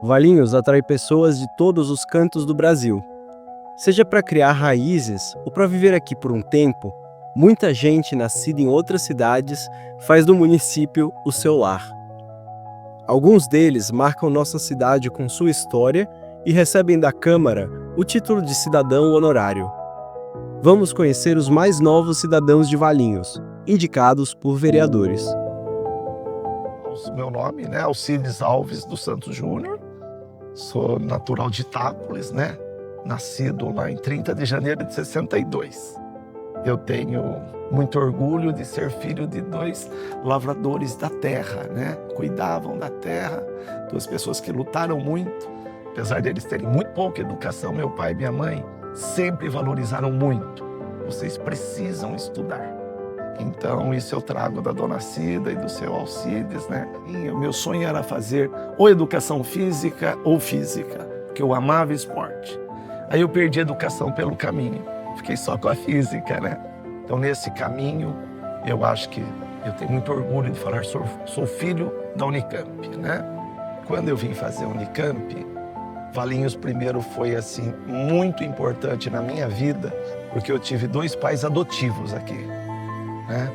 Valinhos atrai pessoas de todos os cantos do Brasil. Seja para criar raízes ou para viver aqui por um tempo, muita gente nascida em outras cidades faz do município o seu lar. Alguns deles marcam nossa cidade com sua história e recebem da Câmara o título de cidadão honorário. Vamos conhecer os mais novos cidadãos de Valinhos, indicados por vereadores. Meu nome, né, Alcides Alves dos Santos Júnior, sou natural de Itápolis, né, nascido lá em 30 de janeiro de 62. Eu tenho muito orgulho de ser filho de dois lavradores da terra, né, cuidavam da terra, duas pessoas que lutaram muito, apesar de eles terem muito pouca educação, meu pai e minha mãe sempre valorizaram muito. Vocês precisam estudar. Então, isso eu trago da dona Cida e do seu Alcides, né? E o meu sonho era fazer ou educação física ou física, porque eu amava esporte. Aí eu perdi a educação pelo caminho, fiquei só com a física, né? Então, nesse caminho, eu acho que eu tenho muito orgulho de falar, sou filho da Unicamp, né? Quando eu vim fazer a Unicamp, Valinhos primeiro foi, assim, muito importante na minha vida, porque eu tive dois pais adotivos aqui. Né?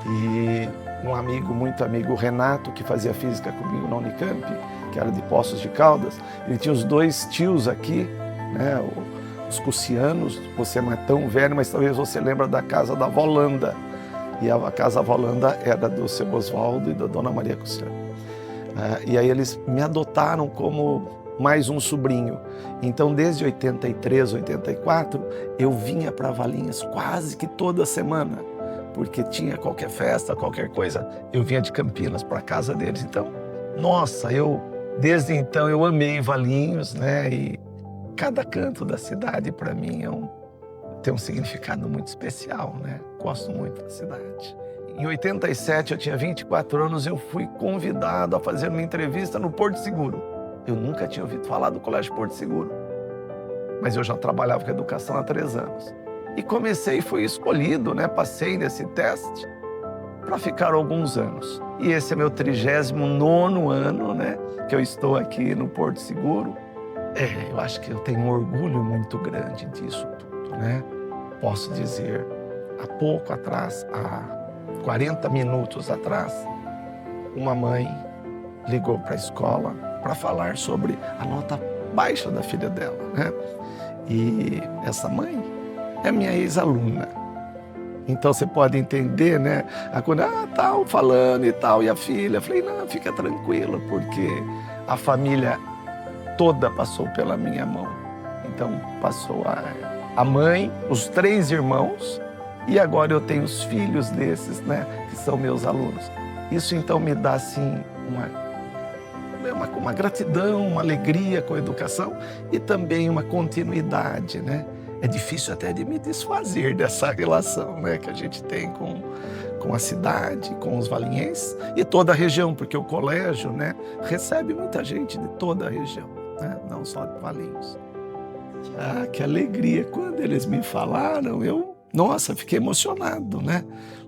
E um amigo, muito amigo, Renato, que fazia física comigo na Unicamp, que era de Poços de Caldas, ele tinha os dois tios aqui, né? Os Cucianos. Você não é tão velho, mas talvez você lembra da casa da Volanda. E a casa Volanda era do seu Oswaldo e da dona Maria Cuciano. E aí eles me adotaram como mais um sobrinho. Então, desde 83, 84, eu vinha para Valinhos quase que toda semana, porque tinha qualquer festa, qualquer coisa, eu vinha de Campinas para a casa deles. Então, nossa, desde então eu amei Valinhos, né? E cada canto da cidade para mim tem um significado muito especial, né? Gosto muito da cidade. Em 87, eu tinha 24 anos, eu fui convidado a fazer uma entrevista no Porto Seguro. Eu nunca tinha ouvido falar do Colégio Porto Seguro, mas eu já trabalhava com educação há 3 anos. E comecei, fui escolhido, né? Passei nesse teste para ficar alguns anos. E esse é meu 39º ano, né? Que eu estou aqui no Porto Seguro. Eu acho que eu tenho um orgulho muito grande disso tudo, né? Posso dizer, há pouco atrás, há 40 minutos atrás, uma mãe ligou para a escola para falar sobre a nota baixa da filha dela, né? E essa mãe é minha ex-aluna. Então você pode entender, né? Quando tal, falando e tal, e a filha, eu falei, não, fica tranquila, porque a família toda passou pela minha mão. Então passou a mãe, os 3 irmãos, e agora eu tenho os filhos desses, né? Que são meus alunos. Isso então me dá, assim, uma gratidão, uma alegria com a educação e também uma continuidade, né? É difícil até de me desfazer dessa relação, né, que a gente tem com a cidade, com os valinhenses e toda a região, porque o colégio, né, recebe muita gente de toda a região, né, não só de Valinhos. Que alegria! Quando eles me falaram, nossa, fiquei emocionado, né?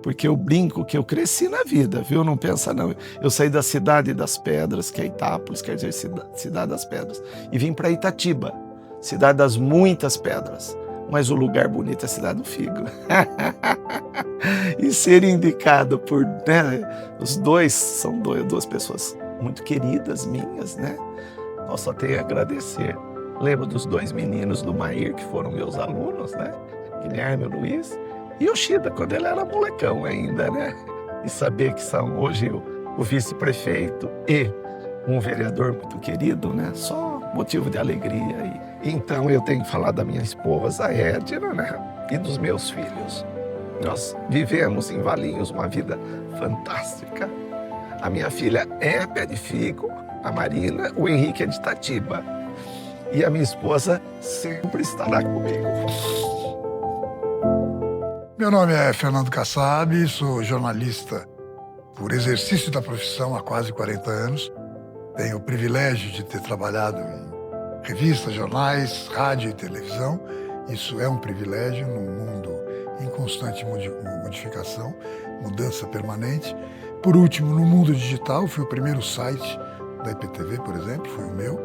Porque eu brinco que eu cresci na vida, viu? Não pensa não. Eu saí da Cidade das Pedras, que é Itápolis, quer dizer Cidade das Pedras, e vim para Itatiba, cidade das muitas pedras, mas o lugar bonito é a Cidade do Figo. E ser indicado por, né, os dois, são duas pessoas muito queridas minhas, né? Eu só tenho a agradecer. Lembro dos 2 meninos do Maír, que foram meus alunos, né? Guilherme e Luiz. E o Shida, quando ele era molecão ainda, né? E saber que são hoje o vice-prefeito e um vereador muito querido, né? Só motivo de alegria. Então eu tenho que falar da minha esposa, a Edna, né? E dos meus filhos. Nós vivemos em Valinhos uma vida fantástica. A minha filha é pé de figo, a Marina, o Henrique é de Itatiba. E a minha esposa sempre estará comigo. Meu nome é Fernando Kassab, sou jornalista por exercício da profissão há quase 40 anos. Tenho o privilégio de ter trabalhado em revistas, jornais, rádio e televisão. Isso é um privilégio num mundo em constante modificação, mudança permanente. Por último, no mundo digital, fui o primeiro site da IPTV, por exemplo, foi o meu.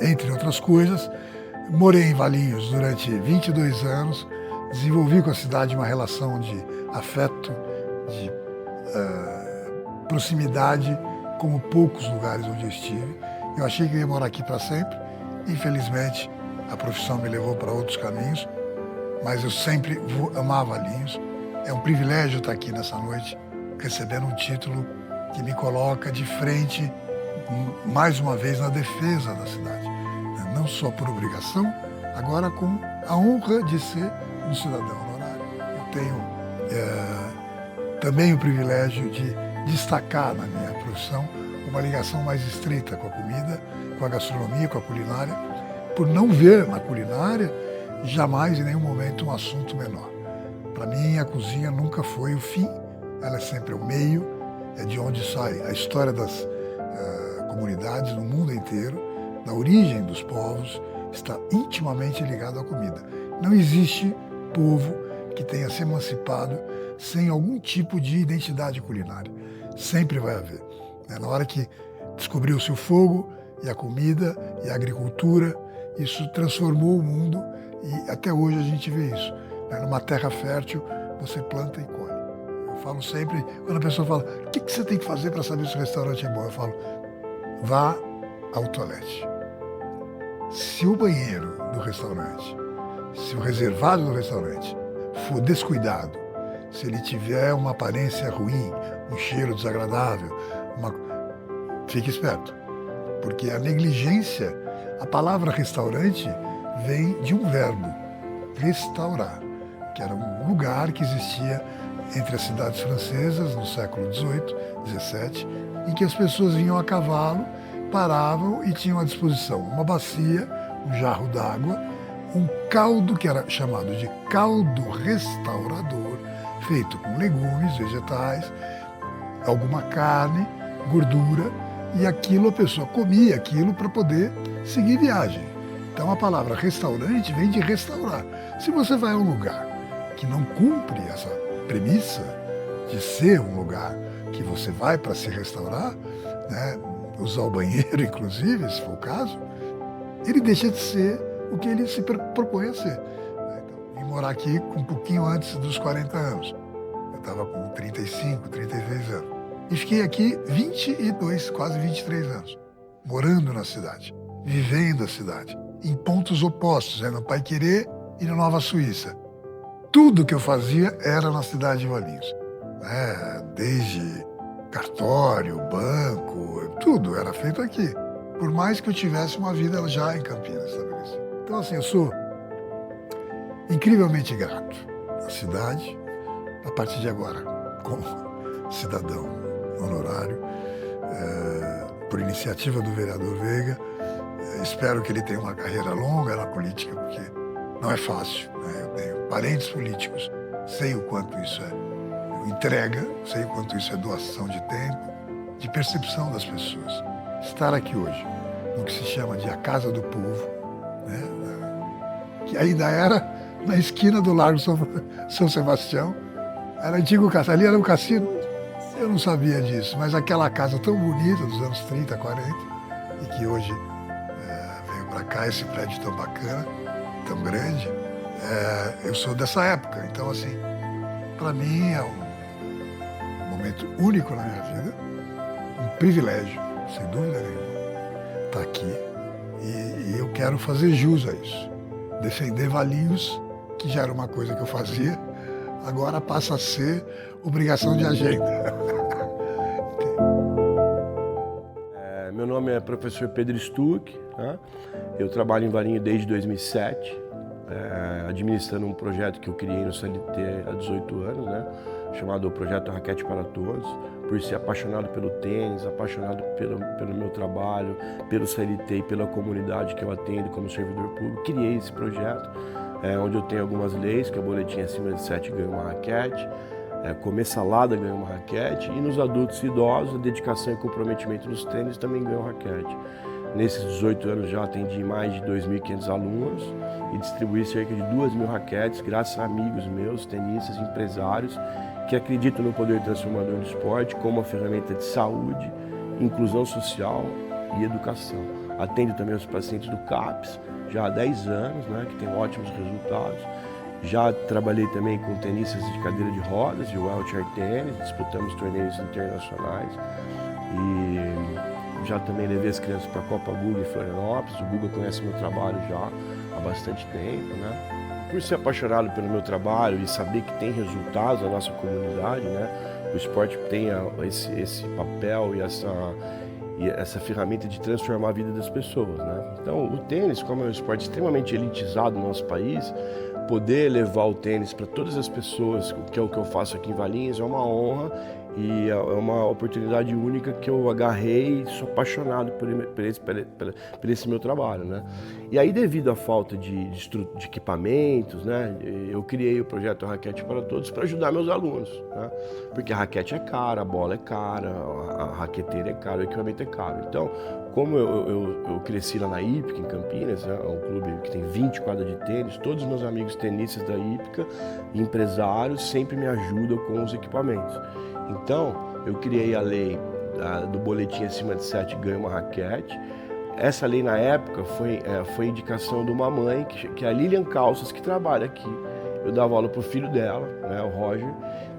entre outras coisas. Morei em Valinhos durante 22 anos, desenvolvi com a cidade uma relação de afeto, de proximidade, como poucos lugares onde eu estive. Eu achei que eu ia morar aqui para sempre. Infelizmente, a profissão me levou para outros caminhos, mas eu sempre amar Valinhos. É um privilégio estar aqui nessa noite, recebendo um título que me coloca de frente, mais uma vez, na defesa da cidade. Não só por obrigação, agora com a honra de ser um cidadão honorário. Eu tenho também o privilégio de destacar na minha profissão uma ligação mais estreita com a comida, com a gastronomia, com a culinária, por não ver na culinária jamais, em nenhum momento, um assunto menor. Para mim, a cozinha nunca foi o fim, ela é sempre o meio, é de onde sai a história das comunidades no mundo inteiro, da origem dos povos, está intimamente ligado à comida. Não existe povo que tenha se emancipado sem algum tipo de identidade culinária. Sempre vai haver. Na hora que descobriu-se o fogo e a comida e a agricultura, isso transformou o mundo e até hoje a gente vê isso. Numa terra fértil, você planta e colhe. Eu falo sempre, quando a pessoa fala, o que você tem que fazer para saber se o restaurante é bom? Eu falo, vá ao toalete. Se o banheiro do restaurante, se o reservado do restaurante for descuidado, se ele tiver uma aparência ruim, um cheiro desagradável, fique esperto. Porque a negligência, a palavra restaurante vem de um verbo, restaurar, que era um lugar que existia entre as cidades francesas no século XVIII, XVII, em que as pessoas vinham a cavalo, paravam e tinham à disposição uma bacia, um jarro d'água, um caldo que era chamado de caldo restaurador, feito com legumes, vegetais, alguma carne, gordura, e aquilo a pessoa comia aquilo para poder seguir viagem. Então a palavra restaurante vem de restaurar. Se você vai a um lugar que não cumpre essa premissa de ser um lugar que você vai para se restaurar, né, usar o banheiro inclusive, se for o caso, ele deixa de ser o que ele se propõe a ser. Então, vim morar aqui um pouquinho antes dos 40 anos. Eu estava com 35, 36 anos. E fiquei aqui 22, quase 23 anos, morando na cidade, vivendo a cidade, em pontos opostos, no Paiquerê e na Nova Suíça. Tudo que eu fazia era na cidade de Valinhos. Desde cartório, banco, tudo era feito aqui. Por mais que eu tivesse uma vida já em Campinas estabelecida. Então, assim, eu sou incrivelmente grato à cidade, a partir de agora, como cidadão honorário, por iniciativa do vereador Veiga. Espero que ele tenha uma carreira longa na política, porque não é fácil. Eu tenho parentes políticos, sei o quanto isso é entrega, sei o quanto isso é doação de tempo, de percepção das pessoas. Estar aqui hoje, no que se chama de a Casa do Povo, que ainda era na esquina do Largo São Sebastião, era antigo cassino, ali era um cassino. Eu não sabia disso, mas aquela casa tão bonita dos anos 30, 40, e que hoje veio para cá, esse prédio tão bacana, tão grande, eu sou dessa época. Então, assim, para mim é um momento único na minha vida, um privilégio, sem dúvida nenhuma, estar aqui. E eu quero fazer jus a isso. Defender Valinhos, que já era uma coisa que eu fazia, agora passa a ser obrigação de agenda. Meu nome é professor Pedro Stuck, né? Eu trabalho em Valinhos desde 2007, administrando um projeto que eu criei no CLT há 18 anos, né? Chamado Projeto Raquete para Todos, por ser apaixonado pelo tênis, apaixonado pelo meu trabalho, pelo CLT e pela comunidade que eu atendo como servidor público. Criei esse projeto, onde eu tenho algumas leis, que a boletim acima de 7 ganha uma raquete, comer salada ganha uma raquete, e nos adultos e idosos, a dedicação e comprometimento nos tênis também ganham raquete. Nesses 18 anos já atendi mais de 2.500 alunos e distribuí cerca de 2.000 raquetes, graças a amigos meus, tenistas, empresários, que acreditam no poder transformador do esporte como uma ferramenta de saúde, inclusão social e educação. Atendo também os pacientes do CAPS, já há 10 anos, né, que tem ótimos resultados. Já trabalhei também com tenistas de cadeira de rodas, de wheelchair tênis, disputamos torneios internacionais. E já também levei as crianças para a Copa Guga em Florianópolis. O Guga conhece meu trabalho já há bastante tempo, né? Por ser apaixonado pelo meu trabalho e saber que tem resultados na nossa comunidade, né? O esporte tem esse papel e essa ferramenta de transformar a vida das pessoas, né? Então, o tênis, como é um esporte extremamente elitizado no nosso país, poder levar o tênis para todas as pessoas, que é o que eu faço aqui em Valinhos, é uma honra e é uma oportunidade única que eu agarrei e sou apaixonado por esse meu trabalho, né? E aí, devido à falta de equipamentos, né, eu criei o projeto Raquete para Todos para ajudar meus alunos, né? Porque a raquete é cara, a bola é cara, a raqueteira é cara, o equipamento é caro. Então, como eu cresci lá na Hípica, em Campinas, né, é um clube que tem 20 quadras de tênis, todos os meus amigos tenistas da Hípica, empresários, sempre me ajudam com os equipamentos. Então, eu criei a lei do boletim acima de 7 ganha uma raquete. Essa lei, na época, foi indicação de uma mãe, que é a Lilian Calças, que trabalha aqui. Eu dava aula para o filho dela, né, o Roger.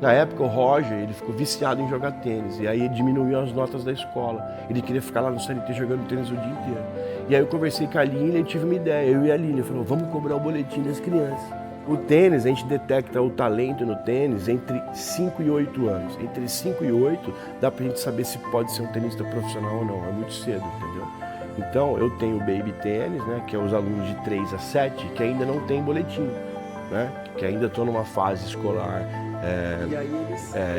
Na época, o Roger ele ficou viciado em jogar tênis, e aí ele diminuiu as notas da escola. Ele queria ficar lá no CLT jogando tênis o dia inteiro. E aí eu conversei com a Lilian e tive uma ideia, eu e a Lilian, falou, vamos cobrar o boletim das crianças. O tênis, a gente detecta o talento no tênis entre 5 e 8 anos. Entre 5 e 8, dá pra gente saber se pode ser um tenista profissional ou não. É muito cedo, entendeu? Então, eu tenho o Baby Tênis, né, que é os alunos de 3 a 7, que ainda não tem boletim, né? Que ainda estão numa fase escolar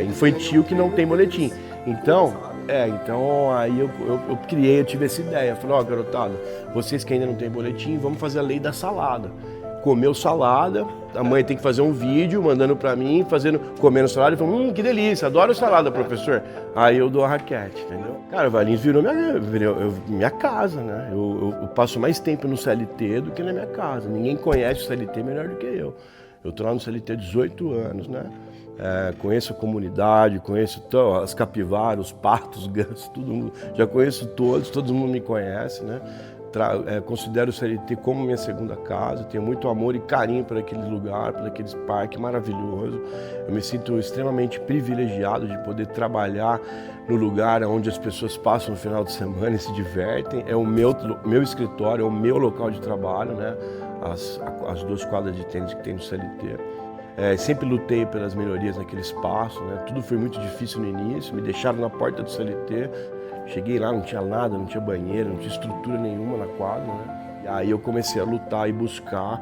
infantil que não tem boletim. Então aí eu criei, eu tive essa ideia. Falei, ó, garotada, vocês que ainda não têm boletim, vamos fazer a lei da salada. Comeu salada, a mãe tem que fazer um vídeo mandando pra mim, comendo salada, e falando, que delícia, adoro salada, professor. Aí eu dou a raquete, entendeu? Cara, Valinhos virou minha casa, né? Eu passo mais tempo no CLT do que na minha casa. Ninguém conhece o CLT melhor do que eu. Eu tô lá no CLT há 18 anos, né? Conheço a comunidade, conheço as capivaras, os patos, os gansos, todo mundo, já conheço todos, todo mundo me conhece, né? Considero o CLT como minha segunda casa, tenho muito amor e carinho por aquele lugar, por aquele parque maravilhoso. Eu me sinto extremamente privilegiado de poder trabalhar no lugar onde as pessoas passam no final de semana e se divertem. É o meu escritório, é o meu local de trabalho, né? As 2 quadras de tênis que tem no CLT. Sempre lutei pelas melhorias naquele espaço, né? Tudo foi muito difícil no início, me deixaram na porta do CLT. Cheguei lá, não tinha nada, não tinha banheiro, não tinha estrutura nenhuma na quadra, né? E aí eu comecei a lutar e buscar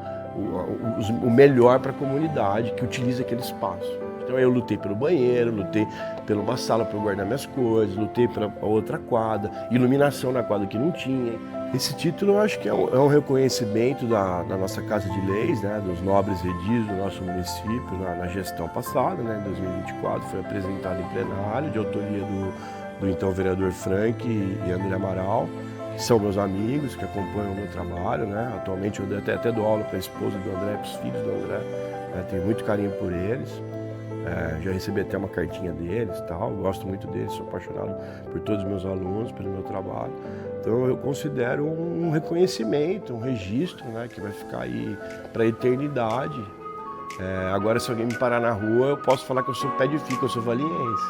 o melhor para a comunidade que utiliza aquele espaço. Então aí eu lutei pelo banheiro, lutei pela uma sala para eu guardar minhas coisas, lutei pela outra quadra, iluminação na quadra que não tinha. Esse título eu acho que é um reconhecimento da nossa Casa de Leis, né, dos nobres edis do nosso município na gestão passada, né, em 2024, foi apresentado em plenário, de autoria do então vereador Frank e André Amaral, que são meus amigos, que acompanham o meu trabalho, né? Atualmente eu até dou aula para a esposa do André, para os filhos do André, né? Tenho muito carinho por eles, já recebi até uma cartinha deles, tal. Gosto muito deles, sou apaixonado por todos os meus alunos, pelo meu trabalho. Então eu considero um reconhecimento, um registro, né? Que vai ficar aí para a eternidade. Agora, se alguém me parar na rua, eu posso falar que eu sou pé de fica, eu sou valinhense.